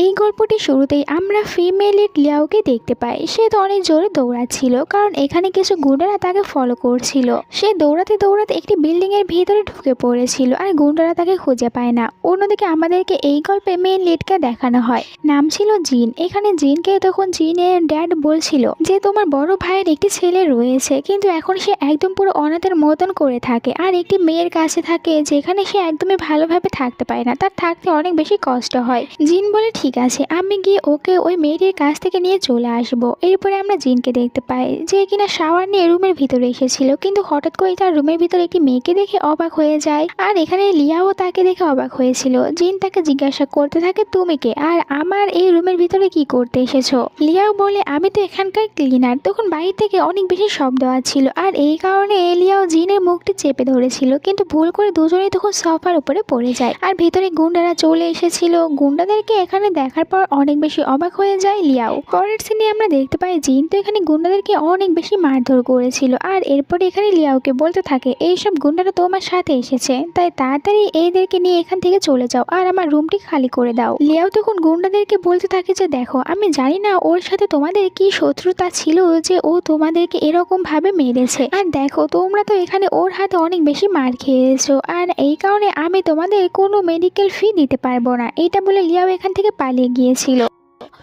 এই গল্পটি শুরুতেই আমরা ফিমেল লিড লিয়াওকে দেখতে পাই। সে তো অনেক জোরে দৌড়াচ্ছিল, কারণ এখানে কিছু গুন্ডারা তাকে ফলো করছিল। সে দৌড়াতে দৌড়াতে একটি বিল্ডিং এর ভিতরে ঢুকে পড়েছিল, আর গুন্ডারা তাকে খুঁজে পায় না। অন্যদিকে আমাদেরকে এই গল্পে মেন লিডকে দেখানো হয়, নাম ছিল জিন। এখানে জিনকে তখন জিনের ড্যাড বলছিল যে তোমার বড় ভাইয়ের একটি ছেলে রয়েছে, কিন্তু এখন সে একদম পুরো অনাথের মতন করে থাকে আর একটি মেয়ের কাছে থাকে, যেখানে সে একদমই ভালোভাবে থাকতে পারে না, তার থাকতে অনেক বেশি কষ্ট হয়। জিন বলে ঠিক আছে, আমি গিয়ে ওকে ওই মেয়েটির কাছ থেকে নিয়ে চলে আসবো। এরপরে আমরা জিনকে দেখতে পাই যে কিনা শাওয়ার নিয়ে রুমের ভিতরে এসেছিল, কিন্তু হঠাৎ করে তার রুমের ভিতরে একটি মেয়েকে দেখে অবাক হয়ে যায়। আর এখানে লিয়াও তাকে দেখে অবাক হয়েছিল। জিন তাকে জিজ্ঞাসা করতে থাকে তুমি কে, আর আমার এই রুমের ভিতরে কি করতে এসেছো? লিয়াও বলে আমি তো এখানকার ক্লিনার। তখন বাইরে থেকে অনেক বেশি শব্দ আসছিল, আর এই কারণে লিয়াও জিনের মুখটি চেপে ধরেছিল, কিন্তু ভুল করে দুজনেই তখন সোফার উপরে পড়ে যায়। আর ভেতরে গুন্ডারা চলে এসেছিল। গুন্ডাদেরকে এখানে দেখার পর অনেক বেশি অবাক হয়ে যায় লিয়াও। পরের সিনে আমরা দেখতে পাই জিন তো এখানে গুন্ডাদেরকে অনেক বেশি মারধর করেছিল, আর এরপরে এখানে লিয়াওকে বলতে থাকে এইসব গুন্ডারা তোমার সাথে এসেছে, তাই তাড়াতাড়ি এইদেরকে নিয়ে এখান থেকে চলে যাও আর আমার রুমটি খালি করে দাও। লিয়াও তখন গুন্ডাদেরকে বলতে থাকে যে দেখো, আমি জানি না ওর সাথে তোমাদের কি শত্রুতা ছিল যে ও তোমাদেরকে এরকম ভাবে মেরেছে, আর দেখো তোমরা তো এখানে ওর হাতে অনেক বেশি মার খেয়েছো, আর এই কারণে আমি তোমাদের কোনো মেডিকেল ফি দিতে পারবো না। এটা বলে লিয়াও এখান থেকে পালিয়ে গিয়েছিল।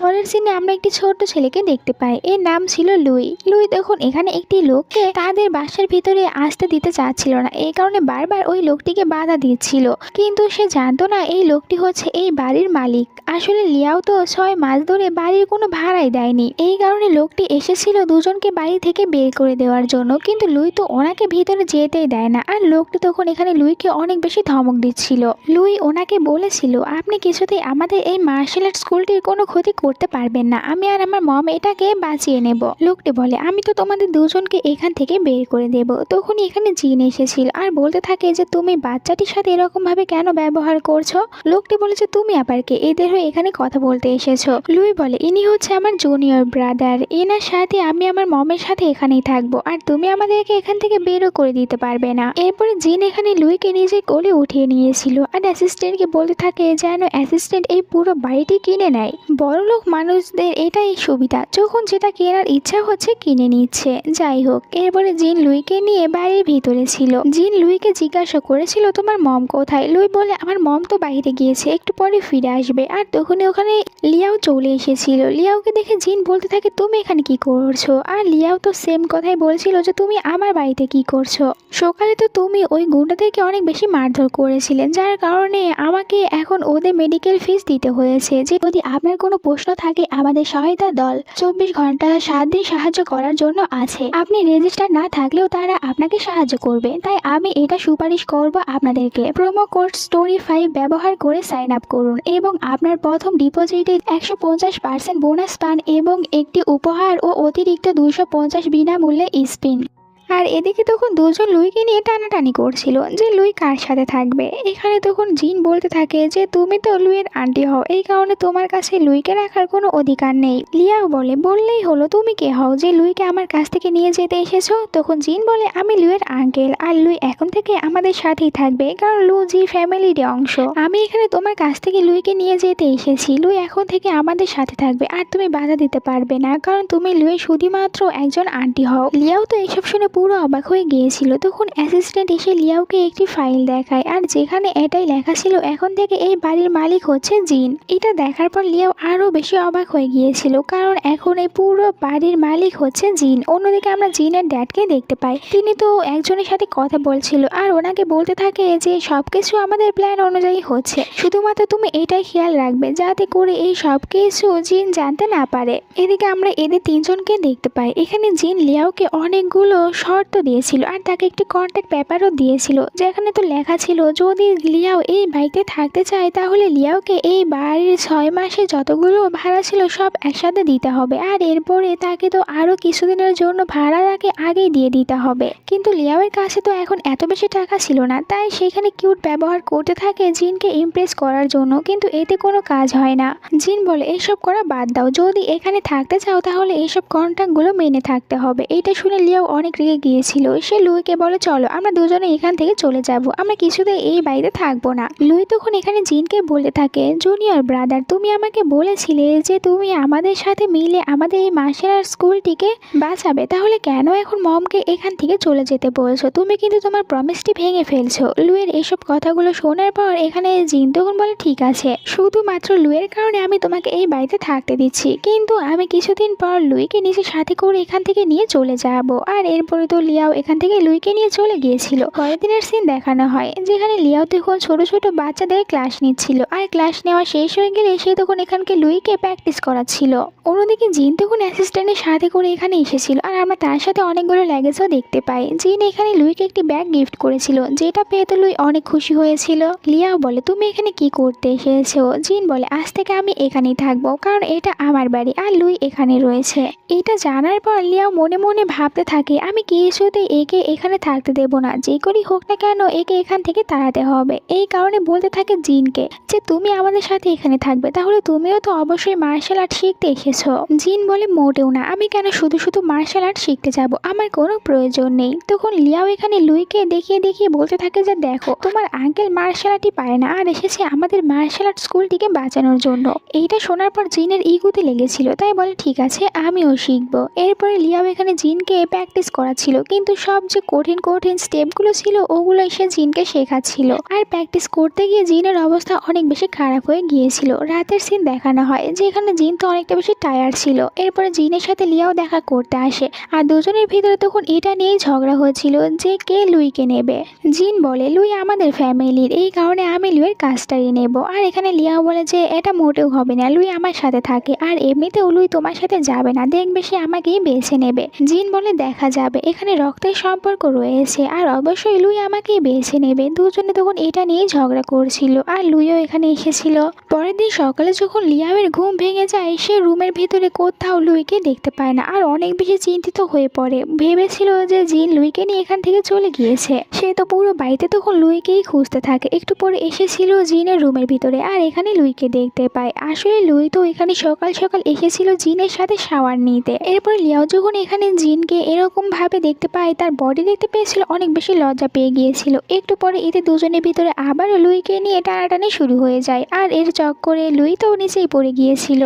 পরের সিনে আমরা একটি ছোট্ট ছেলেকে দেখতে পাই, এর নাম ছিল লুই। লুই তখন এখানে একটি লোককে তাদের বাসার ভিতরে আসতে দিতে চাচ্ছিল না, এই কারণে বারবার ওই লোকটিকে বাধা দিচ্ছিল, কিন্তু সে জানতো না এই লোকটি হচ্ছে এই বাড়ির মালিক। আসলে লিয়াও তো 6 মাস ধরে বাড়ির কোনো ভাড়াই দেয়নি, এই কারণে লোকটি এসেছিল দুজনকে বাড়ি থেকে বের করে দেওয়ার জন্য, কিন্তু লুই তো ওনাকে ভিতরে যেতেই দেয় না। আর লোকটি তখন এখানে লুইকে অনেক বেশি ধমক দিচ্ছিল। লুই ওনাকে বলেছিল আপনি কিছুতেই আমাদের এই মার্শাল আর্ট স্কুলটির কোনো ক্ষতি করতে পারবেন না, আমি আর আমার মম এটাকে বাঁচিয়ে নেব। লোকটি বলে আমি তো তোমাদের দুজনকে এখান থেকে বের করে দেব। তখন এখানে জিন এসেছিল আর বলতে থাকে যে তুমি বাচ্চাটির সাথে এরকম ভাবে কেন ব্যবহার করছো? লোকটি বলেছে তুমি আবার কে, এদের হয়ে এখানে কথা বলতে এসেছো? লুই বলে ইনি হচ্ছে আমার জুনিয়র ব্রাদার, এনার সাথে আমি আমার মমের সাথে এখানেই থাকবো, আর তুমি আমাদেরকে এখান থেকে বেরও করে দিতে পারবে না। এরপরে জিন এখানে লুইকে নিজে কোলে উঠিয়ে নিয়েছিল, আর অ্যাসিস্ট্যান্টকে বলতে থাকে যেন অ্যাসিস্ট্যান্ট এই পুরো বাড়িটি কিনে নেয়। বড়লোক মানুষদের এটাই সুবিধা, যখন যেটা কেনার ইচ্ছা হচ্ছে কিনে নিচ্ছে। যাই হোক, এরপরে জিন লুইকে নিয়ে বাড়ির ভিতরে ছিল। জিন লুইকে জিজ্ঞাসা করেছিল তোমার মম কোথায়? লুই বলে আমার মম তো বাইরে গিয়েছে, একটু পরে ফিরে আসবে। আর তখনই ওখানে লিয়াও চলে এসেছিল। লিয়াওকে দেখে জিন বলতে থাকে তুমি এখানে কি করছো? আর লিয়াও তো সেম কথাই বলছিল যে তুমি আমার বাড়িতে কি করছো? সকালে তো তুমি ওই গুন্ডাদেরকে অনেক বেশি মারধর করেছিলেন, যার কারণে আমাকে এখন ওদের মেডিকেল ফিস দিতে হয়েছে। যে যদি আপনার কোনো প্রশ্ন থাকে আমাদের সহায়তা দল 24 ঘন্টা 7 দিন সাহায্য করার জন্য আছে। আপনি রেজিস্টার না থাকলেও তারা আপনাকে সাহায্য করবে, তাই আমি এটা সুপারিশ করব আপনাদেরকে। প্রোমো কোড স্টোরি5 ব্যবহার করে সাইন আপ করুন এবং আপনার প্রথম ডিপোজিটে 150% বোনাস পান এবং একটি উপহার ও অতিরিক্ত 250 বিনামূল্যে স্পিন। আর এদিকে তখন দুজন লুইকে নিয়ে টানাটানি করছিল যে লুই কার সাথে থাকবে। এখানে তখন জিন বলতে থাকে যে তুমি তো লুইয়ের আন্টি হও, এই কারণে তোমার কাছে লুইকে রাখার কোনো অধিকার নেই। লিয়াও বলে বললেই হলো তুমি কে হও যে লুইকে আমার কাছ থেকে নিয়ে যেতে এসেছো? তখন জিন বলে আমি লুইয়ের আঙ্কেল, আর লুই এখন থেকে আমাদের সাথেই থাকবে, কারণ লু জি ফ্যামিলির অংশ। আমি এখানে তোমার কাছ থেকে লুইকে নিয়ে যেতে এসেছি, লুই এখন থেকে আমাদের সাথে থাকবে, আর তুমি বাধা দিতে পারবে না, কারণ তুমি লুইয়ের শুধুমাত্র একজন আন্টি হও। লিয়াও তো এইসব শুনে পুরো অবাক হয়ে গিয়েছিল। তখন অ্যাসিস্ট্যান্ট এসে লিয়াওকে একটি ফাইল দেখায়, আর যেখানে এটাই লেখা ছিল এখন থেকে এই বাড়ির মালিক হচ্ছে জিন। এটা দেখার পর লিয়াও আরো বেশি অবাক হয়ে গিয়েছিল, কারণ এখন এই পুরো বাড়ির মালিক হচ্ছে জিন। অন্যদিকে আমরা জিনের ড্যাডকে দেখতে পাই, তিনি তো একজনের সাথে কথা বলছিল, আর ওনাকে বলতে থাকে যে সবকিছু আমাদের প্ল্যান অনুযায়ী হচ্ছে, শুধুমাত্র তুমি এটাই খেয়াল রাখবে যাতে করে এই সবকিছু জিন জানতে না পারে। এদিকে আমরা এদের তিনজনকে দেখতে পাই। এখানে জিন লিয়াওকে অনেকগুলো শর্ত দিয়েছিল, আর তাকে একটি কন্ট্যাক্ট পেপারও দিয়েছিল, যেখানে তো লেখা ছিল যদি লিয়াও এই বাড়িতে থাকতে চায় তাহলে লিয়াওকে এই বাড়ির 6 মাসে যতগুলো ভাড়া ছিল সব একসাথে দিতে হবে, আর এরপরে তাকে তো আরো কিছুদিনের জন্য ভাড়া তাকে আগেই দিয়ে দিতে হবে। কিন্তু লিয়াওয়ের কাছে তো এখন এত বেশি টাকা ছিল না, তাই সেখানে কিউট ব্যবহার করতে থাকে জিনকে ইমপ্রেস করার জন্য, কিন্তু এতে কোনো কাজ হয় না। জিন বলে এসব করা বাদ দাও, যদি এখানে থাকতে চাও তাহলে এইসব কন্ট্রাক্টগুলো মেনে থাকতে হবে। এটা শুনে লিয়াও অনেক রেগে রেগে গিয়েছিল। সে লুইকে বলে চলো আমরা দুজনে এখান থেকে চলে যাব, আমরা কিছুতে এই বাড়িতে থাকবো না। লুই তখন এখানে জিনকে বলতে থাকে জুনিয়র ব্রাদার তুমি আমাকে বলেছিলে যে তুমি আমাদের সাথে মিলে আমাদের এই মার্শাল আর্ট স্কুলটিকে বাঁচাবে, তাহলে কেন এখন মমকে এখান থেকে চলে যেতে বলছো? তুমি কিন্তু তোমার প্রমিসটি ভেঙে ফেলছো। লুইয়ের এইসব কথাগুলো শোনার পর এখানে জিন তখন বলে ঠিক আছে, শুধুমাত্র লুইয়ের কারণে আমি তোমাকে এই বাড়িতে থাকতে দিচ্ছি, কিন্তু আমি কিছুদিন পর লুইকে নিজের সাথে করে এখান থেকে নিয়ে চলে যাব। আর এরপরে তো লিয়াও এখান থেকে লুইকে নিয়ে চলে গিয়েছিল। পরের দিনের সিন দেখানো হয় যেখানে লিয়াও তখন ছোট ছোট বাচ্চাদের ক্লাস নিচ্ছিল, আর ক্লাস নেওয়া শেষ হয়ে গেলে সে তখন এখানকে লুইকে প্র্যাকটিস করাচ্ছিল। অন্যদিকে জিন তখন অ্যাসিস্ট্যান্টের সাথে করে এখানে এসেছিল, আর আমরা তার সাথে অনেকগুলো ল্যাগেজও দেখতে পাই। জিন এখানে লুইকে একটি ব্যাগ গিফট করেছিল, যেটা পেয়ে তো লুই অনেক খুশি হয়েছিল। লিয়াও বলে তুমি এখানে কি করতে এসেছো? জিন বলে আজ থেকে আমি এখানেই থাকবো, কারণ এটা আমার বাড়ি আর লুই এখানে রয়েছে। এটা জানার পর লিয়াও মনে মনে ভাবতে থাকে আমি কিছুতে একে এখানে থাকতে দেব না, যে করেই হোক না কেন একে এখান থেকে তাড়াতে হবে। এই কারণে বলতে থাকে জিনকে যে তুমি আমাদের সাথে এখানে থাকবে, তাহলে তুমিও তো অবশ্যই মার্শাল আর্ট শিখতে এসেছো। জিন বলে মোটেও না, আমি কেন শুধু শুধু মার্শাল আর্ট শিখতে যাব, আমার কোনো প্রয়োজন নেই। তখন লিয়াও এখানে লুইকে দেখিয়ে দেখিয়ে বলতে থাকে যে দেখো তোমার আঙ্কেল মার্শাল আর্টই পারে না, আর এসেছে আমাদের মার্শাল আর্ট স্কুলটিকে বাঁচানোর জন্য। এইটা শোনার পর জিনের ইগুতে লেগেছিল, তাই বলে ঠিক আছে আমিও শিখবো। এরপরে লিয়াও এখানে জিনকে প্র্যাকটিস করাচ্ছিল, কিন্তু সব যে কঠিন কঠিন স্টেপগুলো ছিল ওগুলো এসে জিনকে শেখাচ্ছিল। আর প্র্যাকটিস করতে গিয়ে জিনের অবস্থা অনেক বেশি খারাপ হয়ে গিয়েছিল। রাতের সিন দেখানো হয় যে এখানে জিন তো অনেকটা বেশি টায়ার্ড ছিল। এরপরে জিনের সাথে লিয়াও দেখা করতে আসে, আর দুজনের ভিতরে তখন এটা নিয়েই ঝগড়া হয়েছিল যে কে লুইকে নেবে। জিন বলে লুই আমাদের ফ্যামিলির, এই কারণে আমি লুইয়ের কাজটাই নেব। আর এখানে লিয়াও বলে যে এটা মোটেও হবে না, লুই আমার সাথে থাকে, আর এমনিতেও লুই তোমার সাথে যাবে না, দেখবে সে আমাকেই বেছে নেবে। জিন বলে দেখা যাবে, এখানে রক্তের সম্পর্ক রয়েছে আর অবশ্যই লুই আমাকেই বেছে নেবে। দুজনে তখন এটা নিয়েই ঝগড়া করছিল, আর লুইও এখানে এসেছিল। পরের দিন সকালে যখন লিয়াওয়ের ঘুম ভেঙে যায় সে রুমের ভিতরে কোথাও লুইকে দেখতে পায় না, আর অনেক বেশি চিন্তিত হয়ে পড়ে। ভেবেছিল যে জিন লুইকে নিয়ে এখান থেকে চলে গিয়েছে। সে তো পুরো বাড়িতে তখন লুইকেই খুঁজতে থাকে। একটু পরে এসেছিল জিনের রুমের ভিতরে, আর এখানে লুইকে দেখতে পায়। আসলে লুই তো এখানে সকাল সকাল এসেছিল জিনের সাথে শাওয়ার নিতে। এরপর লিয়াও যখন এখানে জিনকে এরকম ভাবে দেখতে পায়, তার বডি দেখতে পেয়েছিল, অনেক বেশি লজ্জা পেয়ে গিয়েছিল। একটু পরে এতে দুজনের ভিতরে আবারও লুইকে নিয়ে টানাটানি শুরু হয়ে যায়, আর এর চক্করে লুই তো নিচেই পড়ে গিয়েছিল।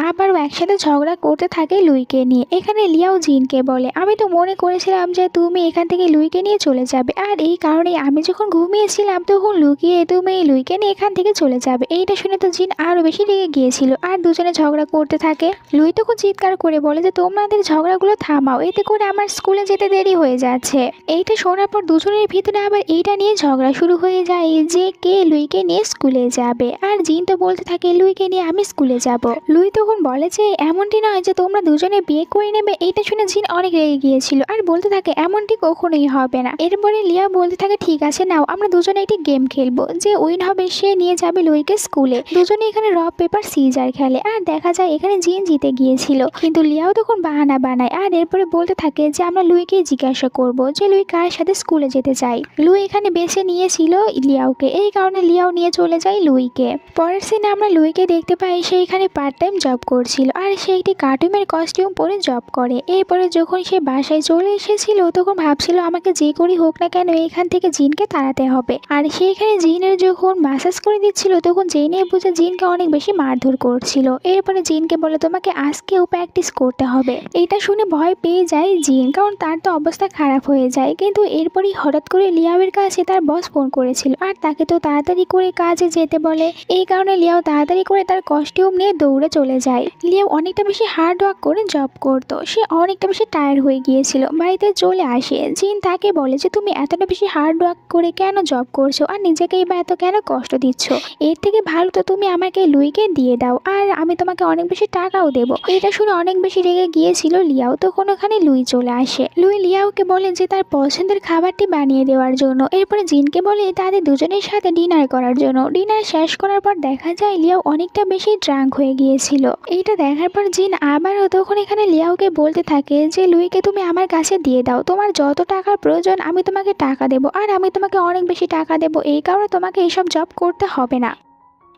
আবারও একসাথে ঝগড়া করতে থাকে লুইকে নিয়ে। এখানে লিয়াও জিনকে বলে আমি তো মনে করেছিলাম যে তুমি এখান থেকে লুইকে নিয়ে চলে যাবে, আর এই কারণে আমি যখন ঘুমিয়েছিলাম তখন লুকিয়ে তুমি লুইকে নিয়ে এখান থেকে চলে যাবে। এইটা শুনে তো জিন আরো বেশি রেগে গিয়েছিল, আর দুজনে ঝগড়া করতে থাকে। লুই তখন চিৎকার করে বলে যে তোমাদের ঝগড়াগুলো থামাও, এতে করে আমার স্কুলে যেতে দেরি হয়ে যাচ্ছে। এইটা শোনার পর দুজনের ভিতরে আবার এইটা নিয়ে ঝগড়া শুরু হয়ে যায় যে কে লুইকে নিয়ে স্কুলে যাবে। আর জিন তো বলতে থাকে লুইকে নিয়ে আমি স্কুলে যাব। লুই তখন বলে যে এমনটি নয় যে তোমরা দুজনে বিয়ে করে নেবে। এইটা শুনে জিন অনেক রেগে গিয়েছিল, আর বলতে থাকে এমনটি কখনোই হবে না। এরপরে লিয়া বলতে থাকে ঠিক আছে নাও আমরা দুজনে একটি গেম খেলবো, যে উইন হবে সে নিয়ে যাবে লুইকে স্কুলে। দুজনে এখানে রক পেপার সিজার খেলে, আর দেখা যায় এখানে জিন জিতে গিয়েছিল, কিন্তু লিয়াও তখন বাহানা বানায়। আর এরপরে বলতে থাকে যে আমরা লুইকে জিজ্ঞাসা করব যে লুই কার সাথে স্কুলে যেতে চাই। লুই এখানে বেছে নিয়েছিল লিয়াওকে, এই কারণে লিয়াও নিয়ে চলে যায় লুইকে। পরের সিনে আমরা লুইকে দেখতে পাই সে এখানে পার্ট টাইম জব করছিল, আর সে একটি কার্টুনের কস্টিউম পরে জব করে। এরপরে যখন সে বাসায় চলে এসেছিল তখন ভাবছিল আমাকে যে করেই হোক না কেন এখান থেকে জিনকে তাড়াতে হবে। আর সে এখানে জিনের যখন ম্যাসাজ করে দিচ্ছিল তখন জেনে বুঝে জিনকে অনেক বেশি মারধর করছিল। এরপরে জিনকে বলে তোমাকে আজকেও প্র্যাকটিস করতে হবে। এটা শুনে ভয় পেয়ে যায় জিন, কারণ তার তো অবস্থা খারাপ হয়ে যায়। কিন্তু এরপরই হঠাৎ করে লিয়াওয়ের কাছে তার বস ফোন করেছিল, আর তাকে তো তাড়াতাড়ি করে কাজে যেতে বলে। এই কারণে লিয়াও তাড়াতাড়ি করে তার কস্টিউম নিয়ে দৌড়ে চলে যায়। লিয়াও অনেকটা বেশি হার্ড ওয়ার্ক করে জব করতো, সে অনেকটা বেশি টায়ার্ড হয়ে গিয়েছিল। বাড়িতে চলে আসে জিন তাকে বলে যে তুমি এতটা বেশি হার্ড ওয়ার্ক করে কেন জব করছো, আর নিজেকেই বা এত কেন কষ্ট দিচ্ছ? এর থেকে ভালো তো তুমি আমাকে লুইকে দিয়ে দাও, আর আমি তোমাকে অনেক বেশি টাকাও দেবো। এটা শুনে অনেক বেশি রেগে গিয়েছিল লিয়াও। তখন ওখানে লুই চলে আসে। লুই লিয়াওকে বলে যে তার পছন্দের খাবারটি বানিয়ে দেওয়ার জন্য। এরপরে জিনকে বলে তাদের দুজনের সাথে ডিনার করার জন্য। ডিনার শেষ করার পর দেখা যায় লিয়াও অনেকটা বেশি ড্রাঙ্ক হয়ে গিয়েছিল। এইটা দেখার পর জিন আবারও তখন এখানে লিয়াওকে বলতে থাকে যে লুইকে তুমি আমার কাছে দিয়ে দাও, তোমার যত টাকার প্রয়োজন আমি তোমাকে টাকা দেবো, আর আমি তোমাকে অনেক বেশি টাকা দেবো, এই কারণে তোমাকে এইসব জব করতে হবে না।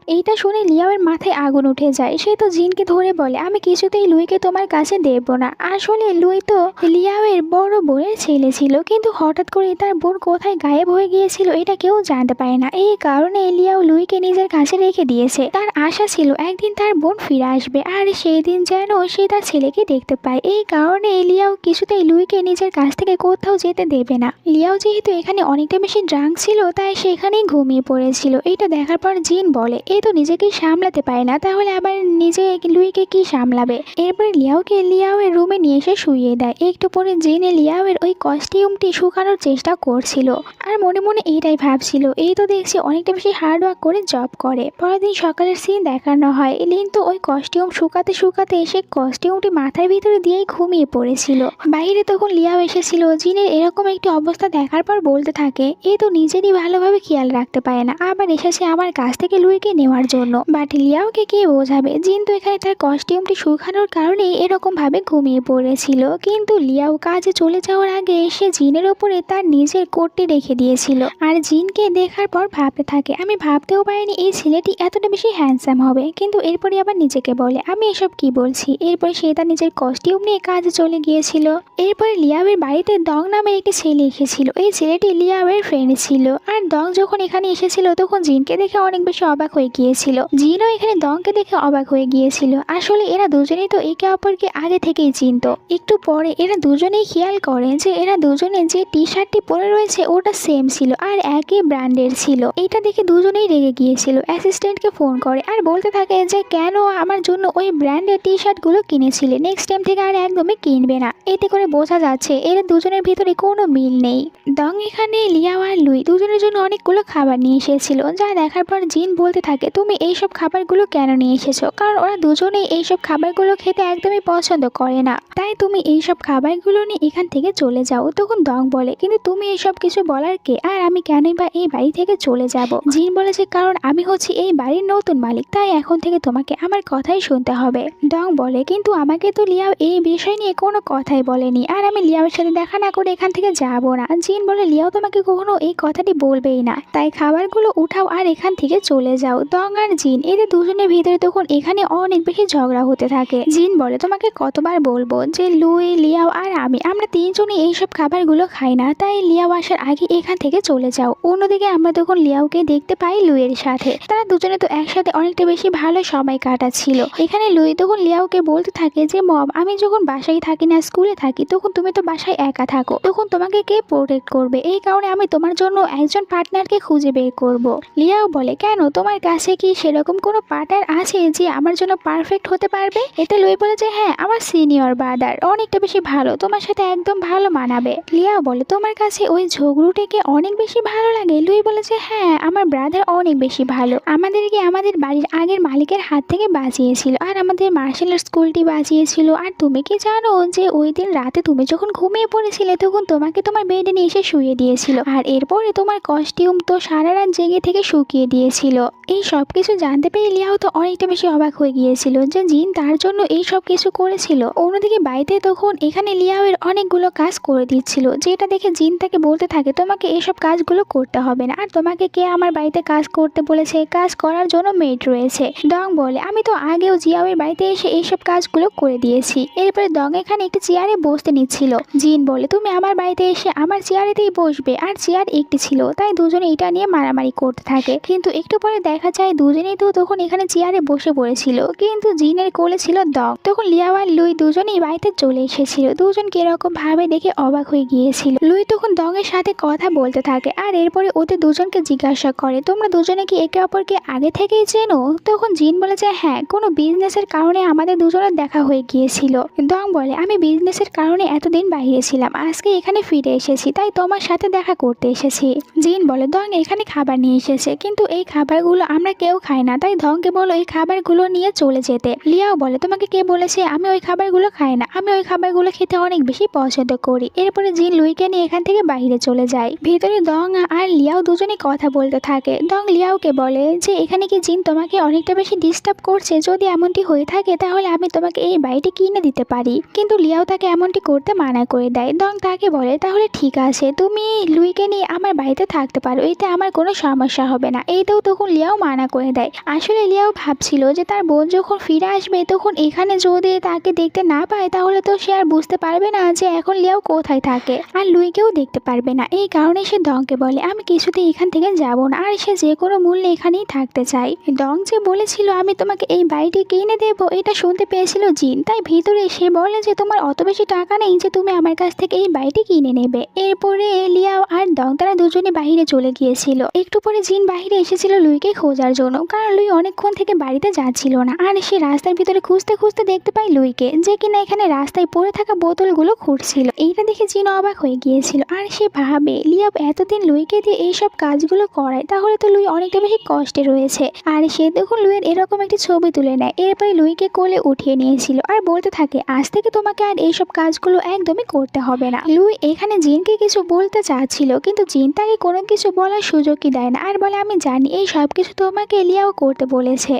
এইটা শুনে লিয়াওয়ের মাথায় আগুন উঠে যায়। সে তো জিনকে ধরে বলে, আমি কিছুতেই লুইকে তোমার কাছে দেব না। আসলে লুই তো লিয়াওয়ের বড় বোনের ছেলে ছিল, কিন্তু হঠাৎ করে তার বোন কোথায় গায়েব হয়ে গিয়েছিল এটা কেউ জানতে পারে না। এই কারণে লিয়াও লুইকে নিজের কাছে রেখে দিয়েছে। তার আশা ছিল একদিন তার বোন ফিরে আসবে, আর সেই দিন যেন সে তার ছেলেকে দেখতে পায়। এই কারণে লিয়াও কিছুতেই লুইকে নিজের কাছ থেকে কোথাও যেতে দেবে না। লিয়াও যেহেতু এখানে অনেকটা বেশি ড্রাঙ্ক ছিল, তাই সেখানেই ঘুমিয়ে পড়েছিল। এটা দেখার পর জিন বলে, এই তো নিজেকে সামলাতে পারে না, তাহলে আবার নিজে লুইকে কি সামলাবে। এরপরে লিয়াওকে লিয়াওয়ের রুমে নিয়ে এসে শুইয়ে দেয়। একটু পরে জিনে লিয়াওয়ের ওই কস্টিউমটি শুকানোর চেষ্টা করছিল, আর মনে মনে এইটাই ভাবছিল, এই তো দেখছি অনেকটা বেশি হার্ড ওয়ার্ক করে জব করে। পরের দিন সকালের সিন দেখানো হয়। লিন তো ওই কস্টিউম শুকাতে শুকাতে এসে কস্টিউমটি মাথার ভিতরে দিয়েই ঘুমিয়ে পড়েছিল। বাইরে তখন লিয়াও এসেছিল। জিনের এরকম একটি অবস্থা দেখার পর বলতে থাকে, এই তো নিজেরই ভালোভাবে খেয়াল রাখতে পারে না, আবার এসেছে আমার কাছ থেকে লুইকে নেওয়ার জন্য। বাট লিয়াওকে কে বোঝাবে, জিন তো এখানে তার কস্টিউমটি শুকানোর কারণে এরকম ভাবে ঘুমিয়ে পড়েছিল। কিন্তু লিয়াও কাজে চলে যাওয়ার আগে সে জিনের ওপরে তার নিজের কোটটি রেখে দিয়েছিল। আর জিনকে দেখার পর ভাবতে থাকে, আমি ভাবতেও পারিনি এই ছেলেটি এতটা বেশি হ্যান্ডসাম হবে। কিন্তু এরপরে আবার নিজেকে বলে, আমি এসব কি বলছি। এরপরে সে তার নিজের কস্টিউম নিয়ে কাজে চলে গিয়েছিল। এরপরে লিয়াওয়ের বাড়িতে দং নামে একটি ছেলে এসেছিল। এই ছেলেটি লিয়াওয়ের ফ্রেন্ড ছিল। আর দং যখন এখানে এসেছিল তখন জিনকে দেখে অনেক বেশি অবাক হয়ে গিয়েছিল। জিনও এখানে দংকে দেখে অবাক হয়ে গিয়েছিল। আসলে এরা দুজনেই তো একে অপরকে আগে থেকেই চিনত। একটু পরে এরা দুজনেই খেয়াল করে যে এরা দুজনে যে টি শার্টটি পরে রয়েছে ওটা সেম ছিল আর একই ব্র্যান্ডের ছিল। এটা দেখে দুজনেই রেগে গিয়েছিল। অ্যাসিস্ট্যান্টকে ফোন করে আর বলতে থাকে যে কেন আমার জন্য ওই ব্র্যান্ডের টি শার্টগুলো কিনেছিলে, নেক্সট টাইম থেকে আর একদমই কিনবে না। এতে করে বোঝা যাচ্ছে এরা দুজনের ভিতরে কোনো মিল নেই। দং এখানে লিয়াও আর লুই দুজনের জন্য অনেকগুলো খাবার নিয়ে এসেছিল, যা দেখার পর জিন বলতে থাকে, তুমি এইসব খাবারগুলো কেন নিয়ে এসেছো? কারণ ওরা দুজনেই এইসব খাবারগুলো খেতে একদমই পছন্দ করে না, তাই তুমি এইসব খাবারগুলো নিয়ে এখান থেকে চলে যাও। তখন দং বলে, কিন্তু তুমি এইসব কিছু বলার কে, আর আমি কেনই বা এই বাড়ি থেকে চলে যাব? জিন বলেছে, কারণ আমি হচ্ছি এই বাড়ির নতুন মালিক, তাই এখন থেকে তোমাকে আমার কথাই শুনতে হবে। ডং বলে, কিন্তু আমাকে তো লিয়াও এই বিষয় নিয়ে কোনো কথাই বলেনি, আর আমি লিয়াওর সাথে দেখা না করে এখান থেকে যাব না। জিন বলে, লিয়াও তোমাকে কখনো এই কথাটি বলবেই না, তাই খাবারগুলো উঠাও আর এখান থেকে চলে যাও। ডং আর জিন এদের দুজনের ভিতরে তখন এখানে অনেক বেশি ঝগড়া হতে থাকে। জিন বলে, তোমাকে কতবার বলবো যে লুই, লিয়াও আর আমরা তিনজনই এইসব খাবারগুলো খাই না, তাই লিয়াও আসার আগে এখান থেকে চলে যাও। অন্যদিকে আমরা তখন লিয়াওকে দেখতে পাই লুইয়ের সাথে। তারা দুজনে তো একসাথে অনেকটা বেশি ভালো সময় কাটাচ্ছিল। এখানে লুই তখন লিয়াওকে বলতে থাকে যে মম, আমি যখন বাসায় থাকি না স্কুলে থাকি তখন তুমি তো বাসায় একা থাকো, তখন তোমাকে কে প্রোটেক্ট করবে? এই কারণে আমি তোমার জন্য একজন পার্টনারকে খুঁজে বের করব। লিয়াও বলে, কেন তোমার কাছে কি সেরকম কোনো পার্টনার আছে যে আমার জন্য পারফেক্ট হতে পারবে? এতে লুই বলে যে হ্যাঁ, আমার সিনিয়র ব্রাদার অনেকটা বেশি ভালো, তোমার সাথে একদম ভালো মানাবে। লিয়াও বলে, তোমার কাছে ওই ঝগড়ুটিকে অনেক বেশি ভালো লাগে? লুই বলে যে হ্যাঁ, আমার ব্রাদার অনেক বেশি ভালো, আমাদেরকে আমাদের বাড়ির আগের মালিকের হাত থেকে বাঁচিয়েছিল আর আমাদের মার্শাল আর্ট স্কুলটি বাঁচিয়েছিল। আর তুমি কি জানো যে ওই দিন রাতে তুমি যখন ঘুমিয়ে পড়েছিলে তখন তোমাকে তোমার বেডে নিয়ে এসে শুয়ে দিয়েছিল, আর এরপরে তোমার কস্টিউম তো সারা রাত জেগে থেকে শুকিয়ে দিয়েছিল। এই সব কিছু জানতে পেরে লিয়াও তো অনেকটা বেশি অবাক হয়ে গিয়েছিল যে জিন তার জন্য এই সব কিছু করেছিল। অন্যদিকে বাড়িতে তখন এখানে লিয়াওয়ের অনেকগুলো কাজ করে দিচ্ছিল, যেটা দেখে জিন তাকে বলতে থাকে, তোমাকে এইসব কাজগুলো করতে হবে না, আর তোমাকে কে আমার বাড়িতে কাজ করতে বলেছে? কাজ করার জন্য মেড রয়েছে। ডং বলে, আমি তো আগেও জিয়াওয়ের বাড়িতে এসে এইসব কাজগুলো করে দিয়েছি। এরপরে ডং এখানে একটি চেয়ারে বসতে নিচ্ছিল। জিন বলে, তুমি আমার বাড়িতে এসে আমার চেয়ারেতেই বসবে, আর চেয়ার একটি ছিল, তাই দুজনে এটা নিয়ে মারামারি করতে থাকে। কিন্তু একটু পরে দেখা যায় দুজনেই তো তখন এখানে চেয়ারে বসে পড়েছিল, কিন্তু জিনের কোলে ছিল ডং। তখন লিয়াও আর লুই দুজনেই বাড়িতে চলে এসেছিল। দুজন কিরকম ভাবে দেখে অবাক হয়ে গিয়েছিল। লুই তখন ডং এর সাথে কথা বলতে থাকে, আর এরপরে ওদের দুজনকে জিজ্ঞাসা করে, তোমরা দুজনে কি একে অপরকে আগে থেকেই চেনো? তখন জিন বলে যে হ্যাঁ, কোনো বিজনেসের কারণে আমাদের দুজনের দেখা হয়ে গিয়েছিল। ডং বলে, আমি বিজনেসের কারণে এতদিন বাইরে ছিলাম, আজকে এখানে ফিরে এসেছি, তাই তোমার সাথে দেখা করতে এসেছি। জিন বলে, ডং এখানে খাবার নিয়ে এসেছে, কিন্তু এই খাবারগুলো আমরা কেউ খাই না, তাই ডংকে বলো এই খাবারগুলো নিয়ে চলে যেতে। লিয়াও বলে, তোমাকে কে বলেছে আমি ওই খাবারগুলো খাই না? আমি ওই খাবারগুলো খেতে অনেক বেশি পছন্দ করি। এরপরে জিন লুইকে নিয়ে এখান থেকে বাইরে চলে যায়। ভিতরে ডং আর লিয়াও দুজনে কথা বলতে থাকে। ডং লিয়াওকে বলে যে এখানে কি জিন তোমাকে অনেকটা বেশি ডিস্টার্ব করছে? যদি এমনটি হয়ে থাকে তাহলে আমি তোমাকে এই বাড়িটি কিনে দিতে পারি। কিন্তু লিয়াও তাকে এমনটি করতে মানা করে দেয়। ডং তাকে বলে, তাহলে ঠিক আছে, তুমি লুইকে নিয়ে আমার বাড়িতে থাকতে পারো, এতে আমার কোনো সমস্যা হবে না। এইটাও তখন লিয়াও মানা মানা করে দেয়। আসলে লিয়াও ভাবছিল যে তার বোন যখন ফিরে আসবে তখন এখানে যদি তাকে দেখতে না পায় তাহলে তো সে আর বুঝতে পারবে না যে এখন লিয়াও কোথায় থাকে, আর লুইকেও দেখতে পারবে না। এই কারণে সে ডংকে বলে আমি কিছুতেই এখান থেকে যাব না, আর সে যে কোনো মূল্যে এখানেই থাকতে চায়। ডং যে বলেছিল আমি তোমাকে এই বাড়িটি কিনে দেবো, এটা শুনতে পেয়েছিল জিন, তাই ভিতরে সে বলে যে তোমার অত বেশি টাকা নেই যে তুমি আমার কাছ থেকে এই বাড়িটি কিনে নেবে। এরপরে লিয়াও আর ডং তারা দুজনে বাহিরে চলে গিয়েছিল। একটু পরে জিন বাহিরে এসেছিল লুইকে খোঁজার জন্য, কারণ লুই অনেকক্ষণ থেকে বাড়িতে যাচ্ছিল না। আর সে রাস্তার ভিতরে খুঁজতে খুঁজতে দেখতে পায় লুইকে, যে কিনা এখানে রাস্তায় পড়ে থাকা বোতলগুলো খুঁড়ছিল। এইটা দেখে জিন অবাক হয়ে গিয়েছিল, আর সে ভাবে লিয়াও এতদিন লুইকে দিয়ে এইসব কাজগুলো করায়, তাহলে তো লুই অনেকটা বেশি কষ্টে রয়েছে। আর সে তখন লুইয়ের এরকম একটি ছবি তুলে নেয়। এরপরে লুইকে কোলে উঠিয়ে নিয়েছিল আর বলতে থাকে আজ থেকে তোমাকে আর এইসব কাজগুলো একদমই করতে হবে না। লুই এখানে জিনকে কিছু বলতে চাচ্ছিল, কিন্তু জিন তাকে কোনো কিছু বলার সুযোগই দেয় না, আর বলে আমি জানি এই সব কিছু তোমাকে লিয়াও করতে বলেছে।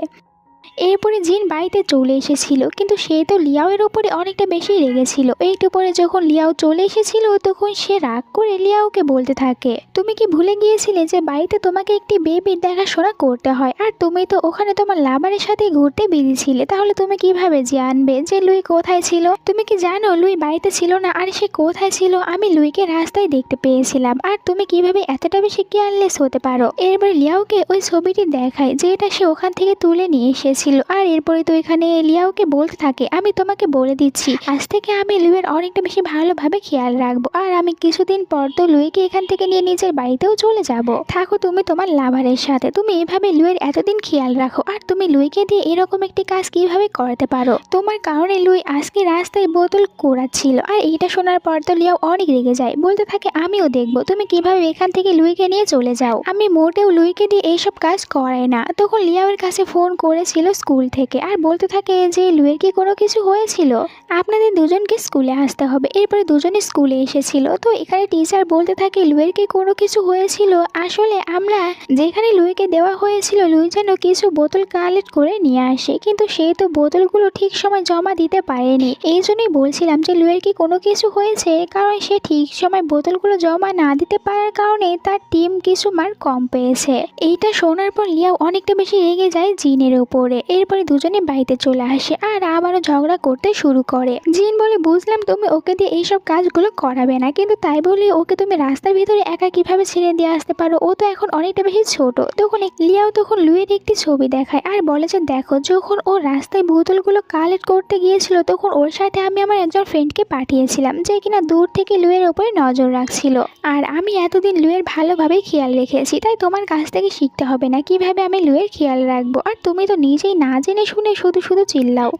এরপরে জিন বাড়িতে চলে এসেছিল, কিন্তু সে তো লিয়াওয়ের উপরে অনেকটা বেশি রেগেছিল। একটু পরে যখন লিয়াও চলে এসেছিল তখন সে রাগ করে লিয়াওকে বলতে থাকে তুমি কি ভুলে গিয়েছিলে যে বাড়িতে তোমাকে একটি বেবির দেখাশোনা করতে হয়, আর তুমি তো ওখানে তোমার লাভারের সাথে ঘুরতে বেরিয়েছিলে, তাহলে তুমি কিভাবে জানবে যে লুই কোথায় ছিল? তুমি কি জানো লুই বাড়িতে ছিল না, আর সে কোথায় ছিল? আমি লুইকে রাস্তায় দেখতে পেয়েছিলাম, আর তুমি কিভাবে এতটা বেশি কেয়ারলেস হতে পারো? এরপর লিয়াওকে ওই ছবিটি দেখায় যেটা সে ওখান থেকে তুলে নিয়ে এসেছে। আর এরপরে তো এখানে লিয়াওকে বলতে থাকে আমি তোমাকে বলে দিচ্ছি আজ থেকে আমি লুইয়ের অনেকটা বেশি ভালোভাবে খেয়াল রাখবো, আর আমি কিছুদিন পর তো লুইকে এখান থেকে নিয়ে নিজের বাড়িতেও চলে যাব। থাকো তুমি তোমার লাভারের সাথে, তুমি এভাবে লুইয়ের এতদিন খেয়াল রাখো, আর তুমি লুইকে দিয়ে এরকম একটি কাজ কিভাবে করতে পারো? তোমার কারণে লুই আজকে রাস্তায় বোতল কুড়াচ্ছিল। আর এইটা শোনার পর তো লিয়াও অনেক রেগে যায়, বলতে থাকে আমিও দেখবো তুমি কিভাবে এখান থেকে লুইকে নিয়ে চলে যাও, আমি মোটেও লুইকে দিয়ে এইসব কাজ করাই না। তখন লিয়াওয়ের কাছে ফোন করেছিল স্কুল থেকে, আর বলতে থাকে যে লুইয়ের কি কোনো কিছু হয়েছিল, আপনাদের দুজনকে স্কুলে আসতে হবে। এরপরে দুজনে স্কুলে এসেছিল, তো এখানে টিচার বলতে থাকে লুইয়ের কি কোনো কিছু হয়েছিল? আসলে আমরা যেখানে লুইকে দেওয়া হয়েছিল লুই যেন কিছু বোতল কালেক্ট করে নিয়ে আসে, কিন্তু সে তো বোতলগুলো ঠিক সময় জমা দিতে পারেনি। এই জন্যই বলছিলাম যে লুইয়ের কি কোনো কিছু হয়েছে, কারণ সে ঠিক সময় বোতলগুলো জমা না দিতে পারার কারণে তার টিম কিছু মার্ক কম পেয়েছে। এইটা শোনার পর লিয়াও অনেকটা বেশি রেগে যায় জিনের উপরে। এরপরে দুজনে বাড়িতে চলে আসে আর আবারও ঝগড়া করতে শুরু করে। জিন বলে বুঝলাম তুমি ওকে দিয়ে এইসব কাজগুলো করাবে না, কিন্তু তাই বলে ওকে তুমি রাস্তার ভিতরে একা কিভাবে ছেড়ে দিয়ে আসতে পারো? ও তো এখন অনেকটা বেশি ছোট। তখন লিয়াও তখন লুইয়ের একটি ছবি দেখায় আর বলে যে দেখো যখন ও রাস্তায় বোতলগুলো কালেক্ট করতে গিয়েছিল তখন ওর সাথে আমি আমার একজন ফ্রেন্ডকে পাঠিয়েছিলাম যে কিনা দূর থেকে লুইয়ের উপরে নজর রাখছিল, আর আমি এতদিন লুইয়ের ভালোভাবে খেয়াল রেখেছি, তাই তোমার কাছ থেকে শিখতে হবে না কিভাবে আমি লুইয়ের খেয়াল রাখবো। আর তুমি তো নিজেই না জেনে শুনে শুধু শুধু চিল্লাও।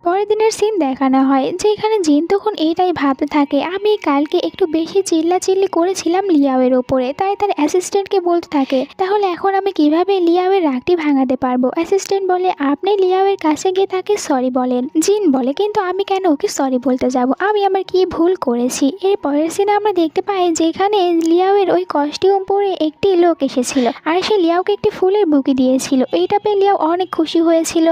পরের দিনের সিন দেখানো হয় যেখানে জিন তখন এইটাই ভাবতে থাকে আমি কালকে একটু বেশি চিল্লাচিল্লি করেছিলাম লিয়াওয়ের ওপরে, তাই তার অ্যাসিস্ট্যান্টকে বলতে থাকে তাহলে এখন আমি কিভাবে লিয়াওয়ের রাগটি ভাঙাতে পারবো? অ্যাসিস্ট্যান্ট বলে আপনি লিয়াওয়ের কাছে গিয়ে তাকে সরি বলেন। জিন বলে কিন্তু আমি কেন ওকে সরি বলতে যাব, আমি আমার কি ভুল করেছি? এর পরের সিনে আমরা দেখতে পাই যেখানে লিয়াওয়ের ওই কস্টিউম পরে একটি লোক এসেছিল আর সে লিয়াওকে একটি ফুলের বুকে দিয়েছিল। এইটা পেয়ে লিয়াও অনেক খুশি হয়েছিল,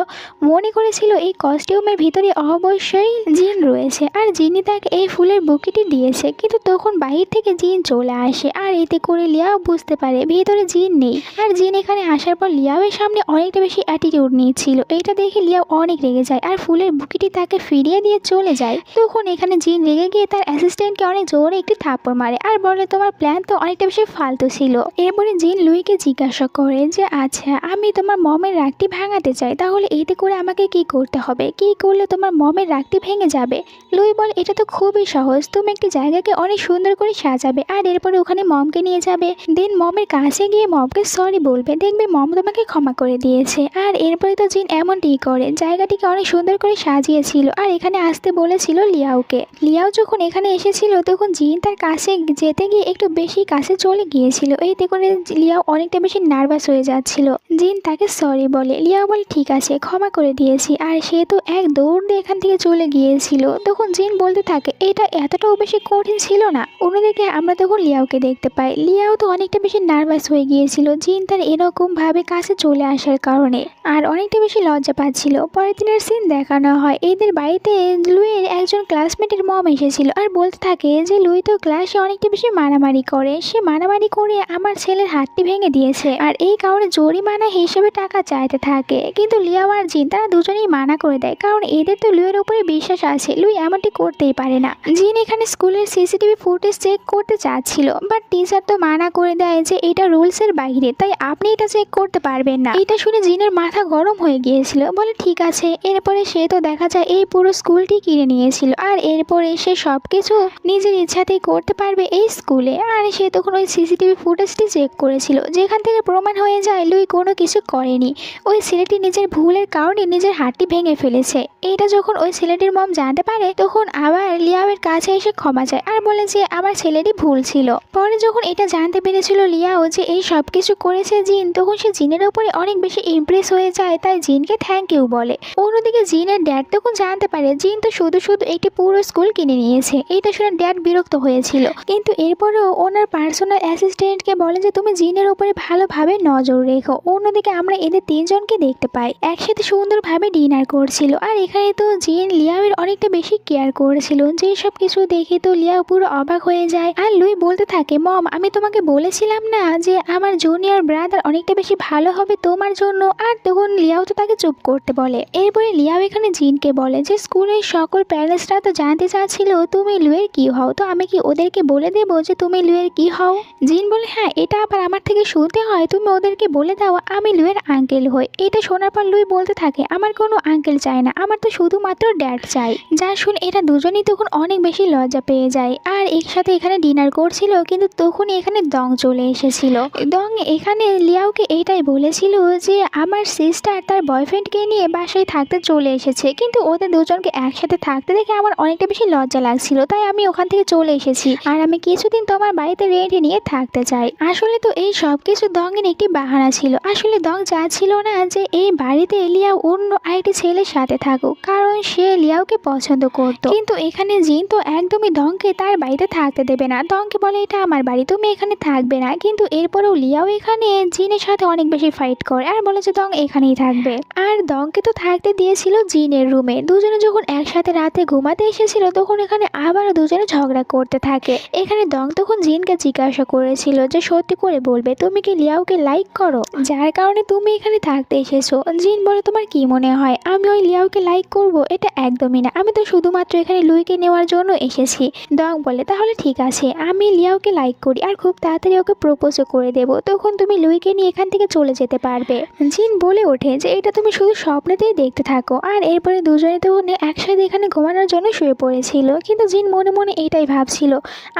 মনে করেছিল এই কস্টিউমের ভিতরে অবশ্যই জিন রয়েছে আর জিনি তাকে এই ফুলের বুকেটি দিয়েছে, কিন্তু তখন বাহির থেকে জিন চলে আসে আর এতে করে লিয়াও বুঝতে পারে ভিতরে জিন নেই। আর জিন এখানে আসার পর লিয়াওয়ের সামনে অনেকটা বেশি অ্যাটিটিউড নিয়েছিল। এইটা দেখে লিয়াও অনেক রেগে যায় আর ফুলের বুকেটি তাকে ফিরিয়ে দিয়ে চলে যায়। তখন এখানে জিন রেগে গিয়ে তার অ্যাসিস্ট্যান্টকে অনেক জোরে একটি থাপ্পড় মারে আর বলে তোমার প্ল্যান তো অনেকটা বেশি ফালতু ছিল। এরপরে জিন লুইকে জিজ্ঞাসা করে যে আচ্ছা আমি তোমার মমের রাগটি ভাঙাতে চাই, তাহলে এতে করে আমাকে কি করতে হবে, কি করলে তোমার মমের রাগটি ভেঙে যাবে? লুই বল এটা তো খুবই সহজ, তুমি একটি জায়গাকে অনেক সুন্দর করে সাজাবে আর এরপরে ওখানে মমকে নিয়ে যাবে, দেন মমের কাছে গিয়ে মমকে সরি বলবে, দেখবে মম তোমাকে ক্ষমা করে দিয়েছে। আর এরপরে তো জিন এমনটি করে জায়গাটিকে অনেক সুন্দর করে সাজিয়েছিল আর এখানে আসতে বলেছিল লিয়াওকে। লিয়াও যখন এখানে এসেছিল তখন জিন তার কাছে যেতে গিয়ে একটু বেশি কাছে চলে গিয়েছিল, এইতে করে লিয়াও অনেকটা বেশি নার্ভাস হয়ে যাচ্ছিল। জিন তাকে সরি বলে, লিয়াও বলে ঠিক আছে ক্ষমা করে দিয়েছি, আর সে তো এক দৌড় দিয়ে এখান থেকে চলে গিয়েছিল। তখন জিন বলতে থাকে এটা এতটাও বেশি কঠিন ছিল না। অন্যদিকে আমরা তখন লিয়াওকে দেখতে পাই। লিয়াও তো অনেকটা বেশি নার্ভাস হয়ে গিয়েছিল জিন তার এরকম ভাবে কাছে চলে আসার কারণে, আর অনেকটা বেশি লজ্জা পাচ্ছিল। পরের দিনের সিন দেখানো হয় এদের বাড়িতে লুইয়ের একজন ক্লাসমেটের মম এসেছিল আর বলতে থাকে যে লুই তো ক্লাসে অনেকটা বেশি মারামারি করে, সে মারামারি করে আমার ছেলের হাতটি ভেঙে দিয়েছে আর এই কারণে জরিমানা হিসেবে টাকা চাইতে থাকে। কিন্তু লিয়াও আর জিন তারা দুজনেই মানা করে দেয়, কারণ এদের তো লুইয়ের উপরে বিশ্বাস আছে লুই এমনটি করতেই পারে না। জিন এখানে স্কুলের সিসিটিভি ফুটেজ চেক করতে চাচ্ছিল, বাট টিচার তো মানা করে দেয় যে এটা রুলসের বাইরে, তাই আপনি এটা চেক করতে পারবেন না। এটা শুনে জিনের মাথা গরম হয়ে গিয়েছিল, বলে ঠিক আছে। এরপরে সে তো দেখা যায় এই পুরো স্কুলটি কিনে নিয়েছিল আর এরপরে সে সবকিছু নিজের ইচ্ছাতেই করতে পারবে এই স্কুলে। আর সে তখন ওই সিসিটিভি ফুটেজটি চেক করেছিল, যেখান থেকে প্রমাণ হয়ে যায় লুই কোনো কিছু করেনি, ওই ছেলেটি নিজের ভুলের কারণে নিজের হাতটি ভেঙে ফেলেছে। এটা যখন ওই ছেলেটির মম জানতে পারে তখন আবার লিয়াওয়ের কাছে এসে ক্ষমা চায় আর বলে যে আমার ছেলেটি ভুল ছিল। পরে যখন এটা জানতে পেরেছিল লিয়াও যে এই সব কিছু করেছে জিন, তখন সে জিনের উপরে অনেক বেশি ইমপ্রেস হয়ে যায়, তাই জিনকে থ্যাংক ইউ বলে। অন্যদিকে জিনের ড্যাড তখন জানতে পারে জিন তো শুধু শুধু একটি পুরো স্কুল কিনে নিয়েছে। এটা শুনে ড্যাড বিরক্ত হয়েছিল, কিন্তু এরপরেও ওনার পার্সোনাল অ্যাসিস্ট্যান্টকে বলে যে তুমি জিনের উপরে ভালোভাবে নজর রেখো। অন্যদিকে আমরা এদের তিনজনকে দেখতে পাই একসাথে সুন্দরভাবে ডিনার করছিল, আর এখানে তো জিন লিয়াওয়ের অনেকটা বেশি কেয়ার করেছিল। যে সব কিছু দেখে তো লিয়াও পুরো অবাক হয়ে যায়। আর লুই বলতে থাকে মম আমি তোমাকে বলেছিলাম না যে আমার জুনিয়র ব্রাদার অনেকটা বেশি ভালো হবে তোমার জন্য। আর তখন লিয়াও তো তাকে চুপ করতে বলে। এরপরে লিয়াও এখানে জিনকে বলে যে স্কুলের সকল প্যারেন্টসরা তো জানতে চাচ্ছিল তুমি লুইয়ের কি হও, তো আমি কি ওদেরকে বলে দেবো যে তুমি লুইয়ের কি হও? জিন বলে হ্যাঁ এটা আবার আমার থেকে শুনতে হয়, তুমি ওদেরকে বলে দাও আমি লুইয়ের আঙ্কেল হই। এটা শোনার পর লুই বলতে থাকে আমার কোনো আঙ্কেল চাই না, আমার তো শুধুমাত্র ড্যাড চাই। যা শুনে এরা দুজনেই তখন অনেক বেশি লজ্জা পেয়ে যায় আর একসাথে এখানে ডিনার করছিল, কিন্তু তখনই এখানে দং চলে এসেছিল। দং এখানে লিয়াওকে এইটাই বলেছিল যে আমার সিস্টার তার বয়ফ্রেন্ডকে নিয়ে বাসায় থাকতে চলে এসেছে, কিন্তু ওদের দুজনকে একসাথে থাকতে দেখে আমার অনেকটা বেশি লজ্জা লাগছিল, তাই আমি ওখান থেকে চলে এসেছি আর আমি কিছুদিন তোমার বাড়িতে রেন্টে নিয়ে থাকতে চাই। আসলে তো এই সব কিছু দংয়ের একটি বাহানা ছিল। আসলে দং চাচ্ছিল না যে এই বাড়িতে লিয়াও অন্য আরেকটি ছেলের সাথে থাকুক, কারণ সে লিয়াওকে পছন্দ করত। কিন্তু এখানে জিন তো একদমই দংকে তার বাড়িতে থাকতে দেবে না। দংকে বলে এটা আমার বাড়ি, তুমি এখানে থাকবে না। কিন্তু এরপরেও লিয়াও এখানে জিনের সাথে অনেক বেশি ফাইট করে আর বলে যে দং এখানেই থাকবে। আর দংকে তো থাকতে দিয়েছিল জিনের রুমে। দুজনে যখন একসাথে রাতে ঘুমাতে এসেছিল তখন এখানে আবারও দুজনে ঝগড়া করতে থাকে। এখানে দং তখন জিনকে জিজ্ঞাসা করেছিল যে সত্যি করে বলবে তুমি কি লিয়াওকে লাইক করো, যার কারণে তুমি এখানে থাকতে এসেছো? জিন বলে তোমার কি মনে হয় আমি ওই লিয়াওকে লাইক করব? এটা একদমই না, আমি তো শুধুমাত্র এখানে লুইকে নেওয়ার জন্য এসেছি। দং বলে তাহলে ঠিক আছে আমি লিয়াওকে লাইক করি আর খুব তাড়াতাড়ি ওকে প্রপোজও করে দেবো, তখন তুমি লুইকে নিয়ে এখান থেকে চলে যেতে পারবে। জিন বলে ওঠে যে এটা তুমি শুধু স্বপ্নেতেই দেখতে থাকো। আর এরপরে দুজনে তখন একসাথে এখানে ঘুমানোর জন্য শুয়ে পড়েছিল, কিন্তু জিন মনে মনে এটাই ভাবছিল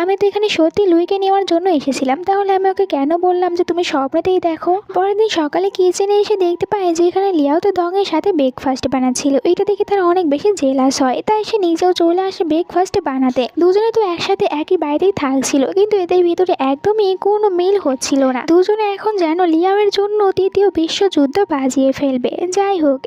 আমি তো এখানে সত্যি লুইকে নেওয়ার জন্য এসেছিলাম, তাহলে আমি ওকে কেন বললাম যে তুমি স্বপ্নেতেই দেখো? পরের দিন সকালে কিচেনে এসে দেখতে পায় যে এখানে লিয়াও তো দংয়ের সাথে ব্রেকফাস্ট বানাচ্ছিল। এটা দেখে তার অনেক বেশি জেলাস হয়, তাই সে নিজেও চলে আসে ব্রেকফাস্ট বানাতে। দুজনে তো একসাথে একই বাড়িতেই থাকছিল, কিন্তু এদের ভিতরে একদমই কোনো মিল হচ্ছিল না। দুজনে এখন যেন লিয়াওয়ের জন্য তৃতীয় বিশ্বযুদ্ধ বাজিয়ে ফেলবে। যাই হোক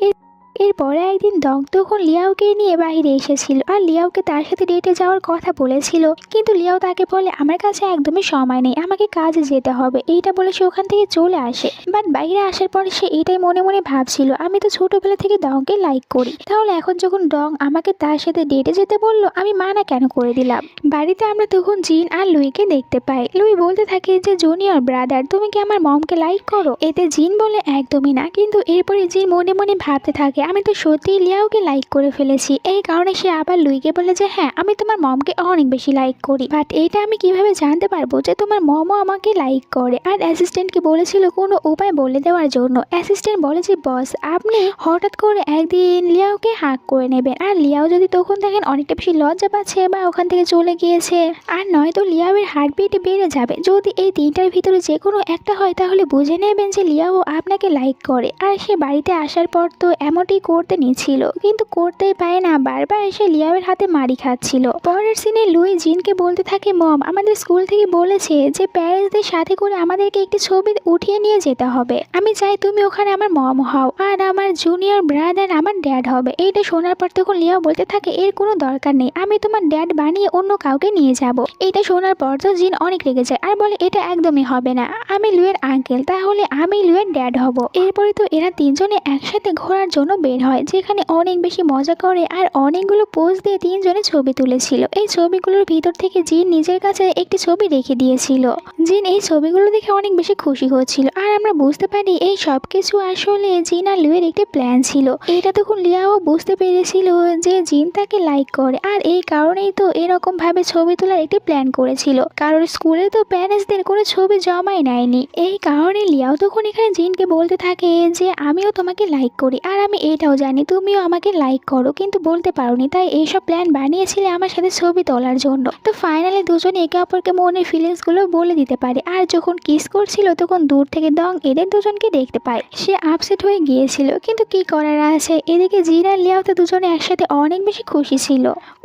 এরপরে একদিন দং তখন লিয়াওকে নিয়ে বাইরে এসেছিল আর লিয়াওকে তার সাথে ডেটে যাওয়ার কথা বলেছিল, কিন্তু লিয়াও তাকে বলে আমার কাছে একদমই সময় নেই, আমাকে কাজে যেতে হবে। এইটা বলে সে ওখান থেকে চলে আসে। বাট বাইরে আসার পরে সে এটাই মনে মনে ভাবছিল আমি তো ছোটবেলা থেকে দংকে লাইক করি, তাহলে এখন যখন ডং আমাকে তার সাথে ডেটে যেতে বললো আমি মানা কেন করে দিলাম। বাড়িতে আমরা তখন জিন আর লুইকে দেখতে পাই। লুই বলতে থাকে যে জুনিয়র ব্রাদার তুমি কি আমার মমকে লাইক করো? এতে জিন বলে একদমই না, কিন্তু এরপরে জিন মনে মনে ভাবতে থাকে আমি তো সত্যিই লিয়াওকে লাইক করে ফেলেছি। এই কারণে সে আবার লুইকে বলে যে হ্যাঁ আমি তোমার মমকে অনেক বেশি লাইক করি, বাট এটা আমি কিভাবে জানতে পারবো যে তোমার মমও আমাকে লাইক করে? আর অ্যাসিস্ট্যান্টকে বলেছিল কোনো উপায় বলে দেওয়ার জন্য। অ্যাসিস্ট্যান্ট বলে যে বস আপনি হঠাৎ করে একদিন লিয়াওকে হাক করে নেবেন, আর লিয়াও যদি তখন দেখেন অনেকটা বেশি লজ্জা পাচ্ছে বা ওখান থেকে চলে গিয়েছে, আর নয়তো লিয়াওয়ের হার্টবিট বেড়ে যাবে। যদি এই তিনটার ভিতরে যে কোনো একটা হয় তাহলে বুঝে নেবেন যে লিয়াও আপনাকে লাইক করে। আর সে বাড়িতে আসার পর তো এমনটি কাজটি করতে নিচ্ছিল, কিন্তু করতেই পারে না, বারবার এসে লিয়াওয়ের হাতে মারি খাচ্ছিল। পরের সিনে লুই জিনকে বলতে থাকে, মম, আমাদের স্কুল থেকে বলেছে যে প্যারেন্টসদের সাথে করে আমাদেরকে একটি ছবি উঠিয়ে নিয়ে যেতে হবে। আমি চাই তুমি ওখানে আমার মম হও আর আমার জুনিয়র ব্রাদার আমার ড্যাড হবে। এইটা শোনার পর তখন লিয়াও বলতে থাকে, এর কোনো দরকার নেই, আমি তোমার ড্যাড বানিয়ে অন্য কাউকে নিয়ে যাব। এটা শোনার পর তো জিন অনেক রেগে যায় আর বলে, এটা একদমই হবে না, আমি লুয়ের আঙ্কেল, তাহলে আমি লুয়ের ড্যাড হব। এরপরে তো এরা তিনজনে একসাথে ঘোরার জন্য বের হয়, যেখানে অনেক বেশি মজা করে আর অনেকগুলো পোজ দিয়ে তিনজনে ছবি তুলেছিল। এই ছবিগুলোর ভিতর থেকে জিন নিজের কাছে একটি ছবি রেখে দিয়েছিল। জিন এই ছবিগুলো দেখে অনেক বেশি খুশি হচ্ছিল আর আমরা বুঝতে পারি এই সব কিছু আসলে জিন আর লুয়ের একটি প্ল্যান ছিল। এটা তখন লিয়াও বুঝতে পেরেছিল যে জিন তাকে লাইক করে আর এই কারণেই তো এরকম ভাবে ছবি তোলার একটি প্ল্যান করেছিল, কারণ স্কুলে তো প্যারেন্টসদের কোনো ছবি জমাই নেয়নি। এই কারণে লিয়াও তখন এখানে জিনকে বলতে থাকে যে আমিও তোমাকে লাইক করি আর আমি এটাও জানি তুমিও আমাকে লাইক করো, কিন্তু বলতে পারোনি, তাই এইসব প্ল্যান বানিয়েছিলে আমার সাথে ছবি তোলার জন্য। তো ফাইনালি দুজনে একে অপরকে মনের ফিলিংস গুলো বলে দিতে পারে। আর যখন কিস করছিল তখন দূর থেকে দং এদের দুজনকে দেখতে পায়। সে আপসেট হয়ে গিয়েছিল, কিন্তু কি করার আছে, এদিকে জিন আর লিয়াও তো দুজনে একসাথে অনেক বেশি খুশি ছিল।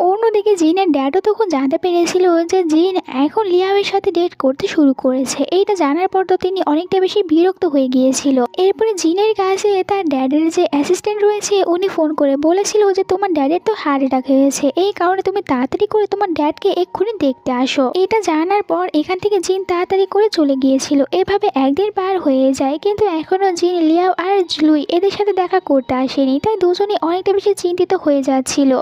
অন্যদিকে জিনের ড্যাডও তখন জানতে পেরেছিল যে জিন এখন লিয়াওয়ের সাথে ডেট করতে শুরু করেছে। এইটা জানার পর তো তিনি অনেকটা বেশি বিরক্ত হয়ে গিয়েছিল। এরপরে জিনের কাছে তার ড্যাডের যে অ্যাসিস্ট্যান্ট রয়েছে উনি ফোন করে বলেছিল যে তোমার ড্যাডের তো হার্ট অ্যাটাক হয়েছে, এই কারণে তুমি তাড়াতাড়ি করে তোমার ড্যাডকে এক্ষুনি দেখতে আসো। এটা জানার পর এখান থেকে জিন তাড়াতাড়ি করে চলে গিয়েছিল। এভাবে একদিন পার হয়ে যায়, কিন্তু এখনো জিন লিয়াও আর লুই এদের সাথে দেখা করতে আসেনি, তাই দুজনে অনেকটা বেশি চিন্তিত হয়ে যাচ্ছিল।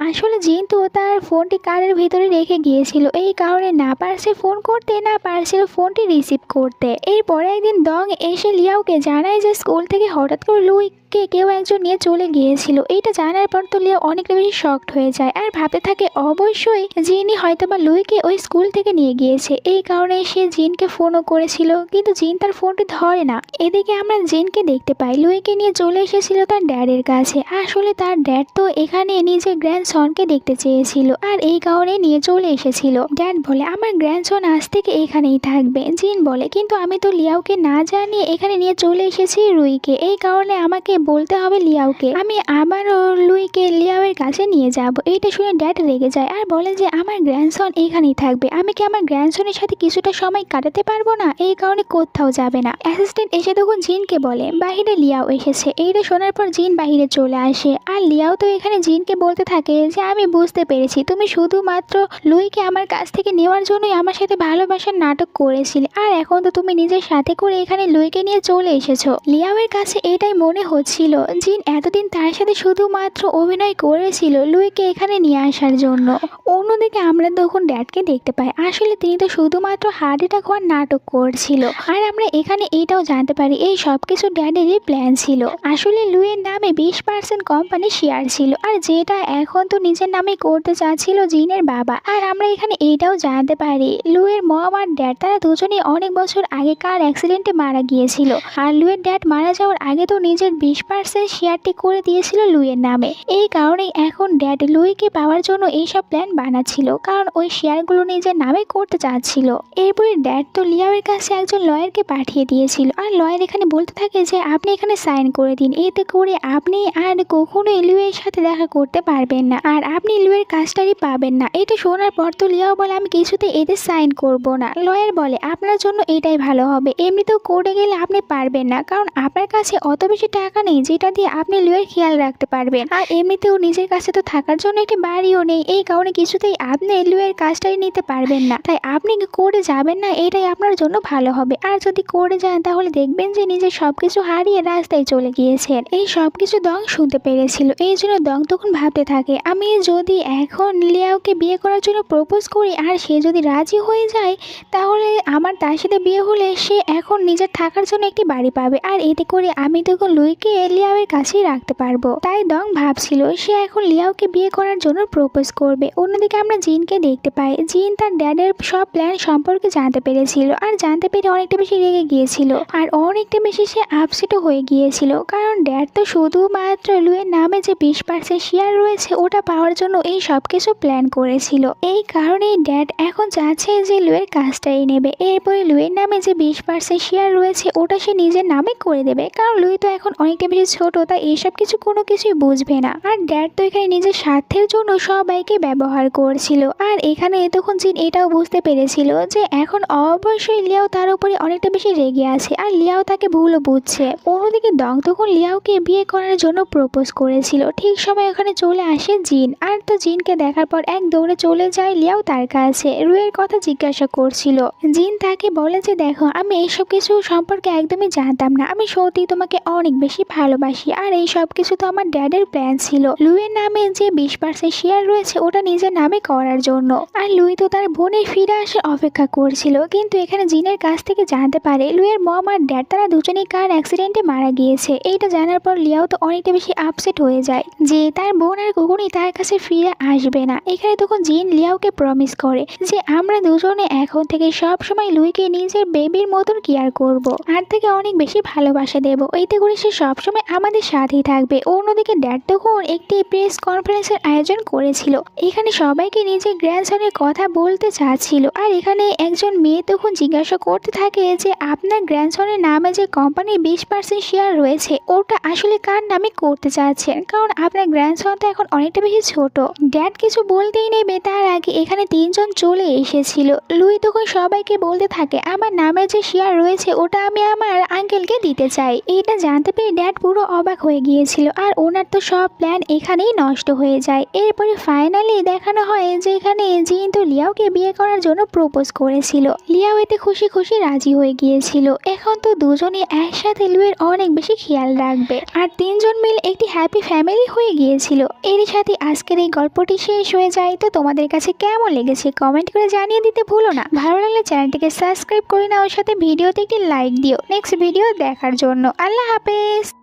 আসলে জিন তো তার ফোনটি কারের ভিতরে রেখে গিয়েছিল, এই কারণে না পারছে ফোন করতে, না পারছিল ফোনটি রিসিভ করতে। এরপরে একদিন দং এসে লিয়াওকে জানায় যে স্কুল থেকে হঠাৎ করে লুইকে কেউ একজন নিয়ে চলে গিয়েছিল। এইটা জানার পর তো লিয়াও অনেকটা বেশি শকড হয়ে যায় আর ভাবতে থাকে অবশ্যই জিনই হয়তো বা লুইকে ওই স্কুল থেকে নিয়ে গিয়েছে। এই কারণে সে জিনকে ফোনও করেছিল, কিন্তু জিন তার ফোনটি ধরে না। এদিকে আমরা জিনকে দেখতে পাই লুইকে নিয়ে চলে এসেছিল তার ড্যাডের কাছে। আসলে তার ড্যাড তো এখানে নিজের গ্র্যান্ডসনকে দেখতে চেয়েছিল আর এই কারণে নিয়ে চলে এসেছিল। ড্যাড বলে আমার গ্র্যান্ডসন আজ থেকে এখানেই থাকবে। জিন বলে কিন্তু আমি তো লিয়াওকে না জানিয়ে এখানে নিয়ে চলে এসেছি রুইকে, এই কারণে আমাকে বলতে হবে লিয়াওকে, আমি আবারও লুইকে লিয়াওয়ের কাছে নিয়ে যাব। এইটা শুনে ড্যাড রেগে যায় আর বলে যে আমার গ্র্যান্ডসন এখানেই থাকবে, আমি কি আমার গ্র্যান্ডসনের সাথে কিছুটা সময় কাটাতে পারবো না, এই কারণে কোথাও যাবে না। অ্যাসিস্ট্যান্ট এসে তখন জিনকে বলে বাহিরে লিয়াও এসেছে। এইটা শোনার পর জিন বাহিরে চলে আসে আর লিয়াও তো এখানে জিনকে বলতে থাকে যে আমি বুঝতে পেরেছি তুমি শুধুমাত্র লুইকে আমার কাছ থেকে নেওয়ার জন্যই আমার সাথে ভালোবাসার নাটক করেছিলে, আর এখন তো তুমি নিজের সাথে করে এখানে লুইকে নিয়ে চলে এসেছো। লিয়াওয়ের কাছে এটাই মনে হচ্ছিল জিন এতদিন তার সাথে শুধুমাত্র অভিনয় করেছিল লুইকে এখানে নিয়ে আসার জন্য। অন্যদিকে আমরা তখন ড্যাডকে দেখতে পাই, আসলে তিনি তো শুধুমাত্র হার্ট অ্যাটাক হওয়ার নাটক করছিল। আর আমরা এখানে এটাও জানতে পারি এই সব কিছু ড্যাডেরই প্ল্যান ছিল। আসলে লুইয়ের নামে 20% কোম্পানি শেয়ার ছিল, আর যেটা এখন তো নিজের নামে করতে চাচ্ছিল জিনের বাবা। আর আমরা এখানে এটাও জানতে পারি লুইয়ের মম আর ড্যাড তারা দুজনেই অনেক বছর আগে কার অ্যাক্সিডেন্টে মারা গিয়েছিল, আর লুইয়ের ড্যাড মারা যাওয়ার আগে তো নিজের 20% শেয়ারটি করে দিয়েছিল লুইয়ের নামে। এই কারণেই এখন ড্যাড লুইকে পাওয়ার জন্য এইসব প্ল্যান বানাচ্ছিল, কারণ ওই শেয়ারগুলো নিজের নামে করতে চাচ্ছিল। এরপরে ড্যাড তো লিয়াওয়ের কাছে একজন লয়ারকে পাঠিয়ে দিয়েছিল, আর লয়ার এখানে বলতে থাকে যে আপনি এখানে সাইন করে দিন, এতে করে আপনি আর কখনোই লুইয়ের সাথে দেখা করতে পারবেন না আর আপনি লুইয়ের কাজটারই পাবেন না। এটা শোনার পর তো লিয়াও বলে আমি কিছুতে এতে সাইন করব না। লয়ার বলে আপনার জন্য এটাই ভালো হবে, এমনিতেও কোর্টে গেলে আপনি পারবেন না, কারণ আপনার কাছে অত বেশি টাকা নেই যেটা দিয়ে আপনি লুইয়ের খেয়াল রাখতে পারবেন, আর এমনিতেও নিজের কাছে তো থাকার জন্য একটি বাড়িও নেই, এই কারণে কিছুতেই আপনি লুইয়ের কাজটাই নিতে পারবেন না। তাই আপনি কোর্টে যাবেন না, এটাই আপনার জন্য ভালো হবে। আর যদি কোর্টে যান তাহলে দেখবেন যে নিজের সবকিছু হারিয়ে রাস্তায় চলে গিয়েছেন। এই সবকিছু দং শুনতে পেরেছিল, এই জন্য দং তখন ভাবতে থাকে আমি যদি এখন লিয়াওকে বিয়ে করার জন্য প্রপোজ করি আর সে যদি রাজি হয়ে যায় তাহলে আমার তার সাথে বিয়ে হলে সে এখন নিজের থাকার জন্য একটি বাড়ি পাবে, আর এতে করে আমি তখন লুইকে লিয়াওয়ের কাছেই রাখতে পারবো। তাই দং ভাবছিল সে এখন লিয়াওকে বিয়ে করার জন্য প্রপোজ করবে। অন্যদিকে আমরা জিনকে দেখতে পাই, জিন তার ড্যাডের সব প্ল্যান সম্পর্কে জানতে পেরেছিল, আর জানতে পেরে অনেকটা বেশি রেগে গিয়েছিল আর অনেকটা বেশি সে আপসেটও হয়ে গিয়েছিল, কারণ ড্যাড তো শুধুমাত্র লুইয়ের নামে যে 20% শেয়ার রয়েছে ওটা পাওয়ার জন্য এই সব কিছু প্ল্যান করেছিল। এই কারণেই ড্যাড এখন চাচ্ছে যে লুইয়ের কাজটাই নেবে, এরপরে লুইয়ের নামে যে 20% শেয়ার রয়েছে ওটা সে নিজের নামে করে দেবে, কারণ লুই তো এখন অনেকটা অনেকটা বেশি ছোট, তাই এসব কিছু কোনো কিছুই বুঝবে না। আর ড্যাড তো এখানে নিজের স্বার্থের জন্য সবাইকে ব্যবহার করছিল। আর এখানে তখন জিন এটাও বুঝতে পেরেছিল যে এখন অবশ্যই লিয়াও তার উপরে অনেকটা বেশি রেগে আছে, আর লিয়াও তাকে ভুলও বুঝছে। অন্যদিকে ডং তখন লিয়াওকে বিয়ে করার জন্য প্রপোজ করেছিল। ঠিক সময় ওখানে চলে আসে জিন, আর তো জিনকে দেখার পর এক দৌড়ে চলে যায় লিয়াও তার কাছে। রুয়ের কথা জিজ্ঞাসা করছিল। জিন তাকে বলে যে দেখো, আমি এইসব কিছু সম্পর্কে একদমই জানতাম না, আমি সত্যি তোমাকে অনেক বেশি ভালোবাসি, আর এই সব কিছু তো আমার ড্যাডের প্ল্যান ছিল লুইয়ের নামে যে 20% শেয়ার রয়েছে ওটা নিজের নামে করার জন্য। আর লুই তো তার বোনের ফিরে আসার অপেক্ষা করছিল, কিন্তু এখানে জিনের কাছ থেকে জানতে পারে লুইয়ের মম আর ড্যাড তারা দুজনেই কার অ্যাক্সিডেন্টে মারা গিয়েছে। এইটা জানার পর লিয়াও তো অনেকটা বেশি আপসেট হয়ে যায় যে তার বোন আর কখনোই তার কাছে ফিরে আসবে না। এখানে তখন জিন লিয়াওকে প্রমিস করে যে আমরা দুজনে এখন থেকে সব সময় লুইকে নিজের বেবির মতন কেয়ার করব, আর থেকে অনেক বেশি ভালোবাসা দেব, এতে করে সে সবসময় আমাদের সাথেই থাকবে। অন্যদিকে ড্যাড তখন একটি প্রেস কনফারেন্সের আয়োজন করেছিল। এখানে সবাইকে নিজের গ্র্যান্ডসনের কথা বলতে চাচ্ছিল। আর এখানে একজন মেয়ে তখন জিজ্ঞাসা করতে থাকে যে আপনার গ্র্যান্ডসনের নামে যে কোম্পানির 20% শেয়ার রয়েছে ওটা আসলে কার নামে করতে চাচ্ছেন, কারণ আপনার গ্র্যান্ডসন তো এখন অনেকটা বেশি ছোট। ড্যাড কিছু বলতেই নেবে তার আগে এখানে তিনজন চলে এসেছিল। লুই তখন সবাইকে বলতে থাকে আমার নামে যে শেয়ার রয়েছে ওটা আমি আমার আঙ্কেলকে দিতে চাই। এটা জানতে পেরে ড্যাড পুরো অবাক হয়ে গিয়েছিল, আর ওনার তো সব প্ল্যান এখানেই নষ্ট হয়ে যায়। এরপরে ফাইনালি দেখানো হয় যে এখানে জিন তো লিয়াওকে বিয়ে করার জন্য প্রপোজ করেছিল। লিয়াও এতে খুশি খুশি রাজি হয়ে গিয়েছিল। এখন তো দুজনে একসাথে লুইয়ের অনেক বেশি খেয়াল রাখবে, আর তিনজন মিলে একটি হ্যাপি ফ্যামিলি হয়ে গিয়েছিল। এরই সাথে আজকের এই গল্পটি শেষ হয়ে যায়। তো তোমাদের কাছে কেমন লেগেছে কমেন্ট করে জানিয়ে দিতে ভুলো না। ভালো লাগলে চ্যানেলটিকে সাবস্ক্রাইব করে নাও, সাথে ভিডিওতে একটি লাইক দিও নেক্সট ভিডিও দেখার জন্য। আল্লাহ হাফেজ।